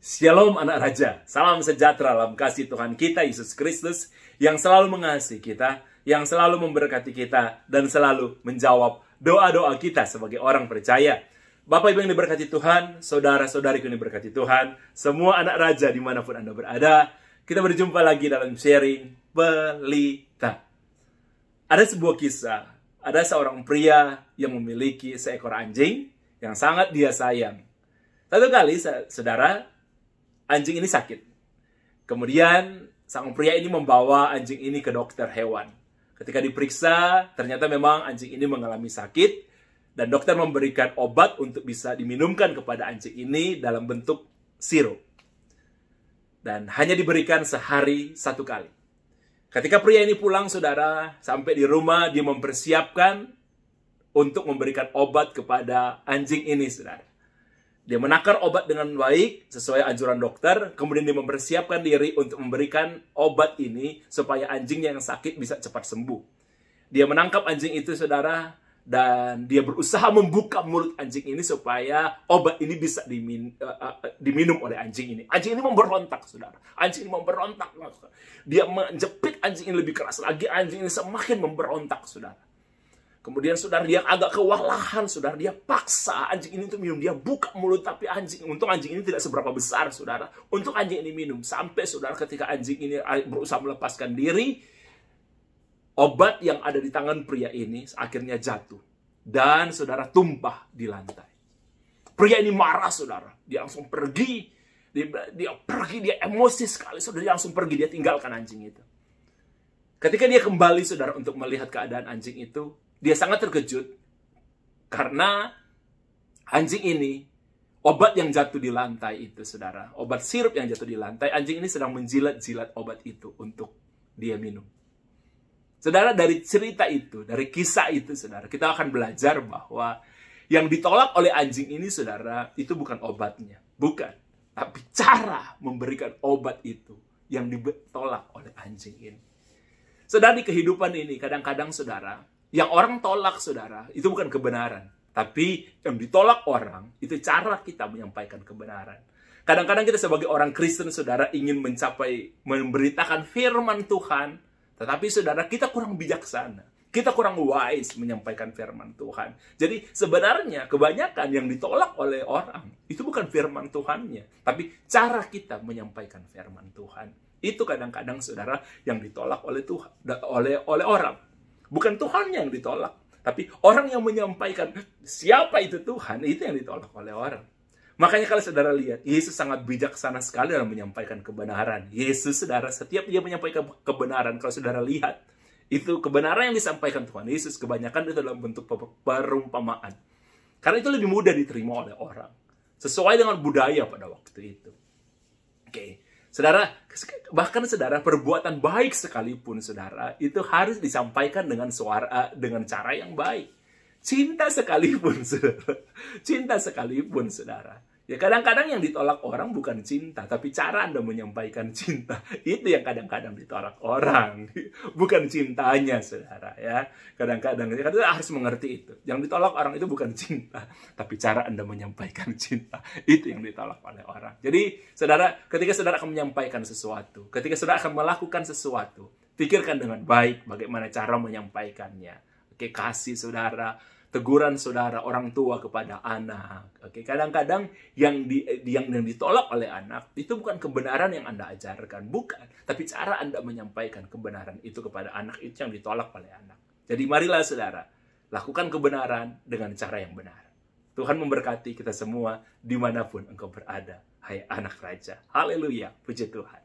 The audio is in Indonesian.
Shalom anak raja, salam sejahtera dalam kasih Tuhan kita Yesus Kristus yang selalu mengasihi kita, yang selalu memberkati kita, dan selalu menjawab doa-doa kita sebagai orang percaya. Bapak Ibu yang diberkati Tuhan, saudara-saudariku yang diberkati Tuhan, semua anak raja dimanapun Anda berada, kita berjumpa lagi dalam sharing Pelita. Ada sebuah kisah, ada seorang pria yang memiliki seekor anjing yang sangat dia sayang. Satu kali, saudara, anjing ini sakit. Kemudian sang pria ini membawa anjing ini ke dokter hewan. Ketika diperiksa, ternyata memang anjing ini mengalami sakit dan dokter memberikan obat untuk bisa diminumkan kepada anjing ini dalam bentuk sirup. Dan hanya diberikan sehari satu kali. Ketika pria ini pulang, saudara, sampai di rumah dia mempersiapkan untuk memberikan obat kepada anjing ini, saudara. Dia menakar obat dengan baik sesuai anjuran dokter, kemudian dia mempersiapkan diri untuk memberikan obat ini supaya anjingnya yang sakit bisa cepat sembuh. Dia menangkap anjing itu, saudara, dan dia berusaha membuka mulut anjing ini supaya obat ini bisa diminum oleh anjing ini. Anjing ini memberontak, saudara. Anjing ini memberontak. Dia menjepit anjing ini lebih keras lagi, anjing ini semakin memberontak, saudara. Kemudian saudara dia agak kewalahan, saudara dia paksa anjing ini untuk minum. Dia buka mulut tapi untung anjing ini tidak seberapa besar, saudara. Untuk anjing ini minum sampai saudara ketika anjing ini berusaha melepaskan diri, obat yang ada di tangan pria ini akhirnya jatuh dan saudara tumpah di lantai. Pria ini marah, saudara. Dia langsung pergi. Dia emosi sekali, saudara. Dia langsung pergi, dia tinggalkan anjing itu. Ketika dia kembali, saudara, untuk melihat keadaan anjing itu, dia sangat terkejut karena anjing ini, obat yang jatuh di lantai itu, saudara, obat sirup yang jatuh di lantai, anjing ini sedang menjilat-jilat obat itu untuk dia minum. Saudara, dari cerita itu, dari kisah itu, saudara, kita akan belajar bahwa yang ditolak oleh anjing ini, saudara, itu bukan obatnya, bukan, tapi cara memberikan obat itu yang ditolak oleh anjing ini. Saudara, di kehidupan ini, kadang-kadang, saudara, yang orang tolak, saudara, itu bukan kebenaran. Tapi yang ditolak orang, itu cara kita menyampaikan kebenaran. Kadang-kadang kita sebagai orang Kristen, saudara, ingin memberitakan firman Tuhan. Tetapi, saudara, kita kurang bijaksana. Kita kurang wise menyampaikan firman Tuhan. Jadi, sebenarnya kebanyakan yang ditolak oleh orang, itu bukan firman Tuhannya. Tapi cara kita menyampaikan firman Tuhan. Itu kadang-kadang, saudara, yang ditolak oleh Tuhan, oleh orang. Bukan Tuhan yang ditolak, tapi orang yang menyampaikan siapa itu Tuhan, itu yang ditolak oleh orang. Makanya kalau saudara lihat, Yesus sangat bijaksana sekali dalam menyampaikan kebenaran. Yesus, saudara, setiap dia menyampaikan kebenaran, kalau saudara lihat, itu kebenaran yang disampaikan Tuhan Yesus, kebanyakan itu dalam bentuk perumpamaan. Karena itu lebih mudah diterima oleh orang. Sesuai dengan budaya pada waktu itu. Oke. Saudara, bahkan saudara, perbuatan baik sekalipun, saudara, itu harus disampaikan dengan cara yang baik. Cinta sekalipun, saudara. Cinta sekalipun, saudara. Ya kadang-kadang yang ditolak orang bukan cinta, tapi cara Anda menyampaikan cinta. Itu yang kadang-kadang ditolak orang. Bukan cintanya, saudara, ya. Kadang-kadang kita harus mengerti itu. Yang ditolak orang itu bukan cinta, tapi cara Anda menyampaikan cinta. Itu yang ditolak oleh orang. Jadi, saudara, ketika saudara akan menyampaikan sesuatu, ketika saudara akan melakukan sesuatu, pikirkan dengan baik bagaimana cara menyampaikannya. Oke, kasih saudara, teguran saudara, orang tua kepada anak. Oke, kadang-kadang yang ditolak oleh anak itu bukan kebenaran yang Anda ajarkan, bukan, tapi cara Anda menyampaikan kebenaran itu kepada anak itu yang ditolak oleh anak. Jadi marilah saudara, lakukan kebenaran dengan cara yang benar. Tuhan memberkati kita semua dimanapun engkau berada, hai anak raja. Haleluya, puji Tuhan.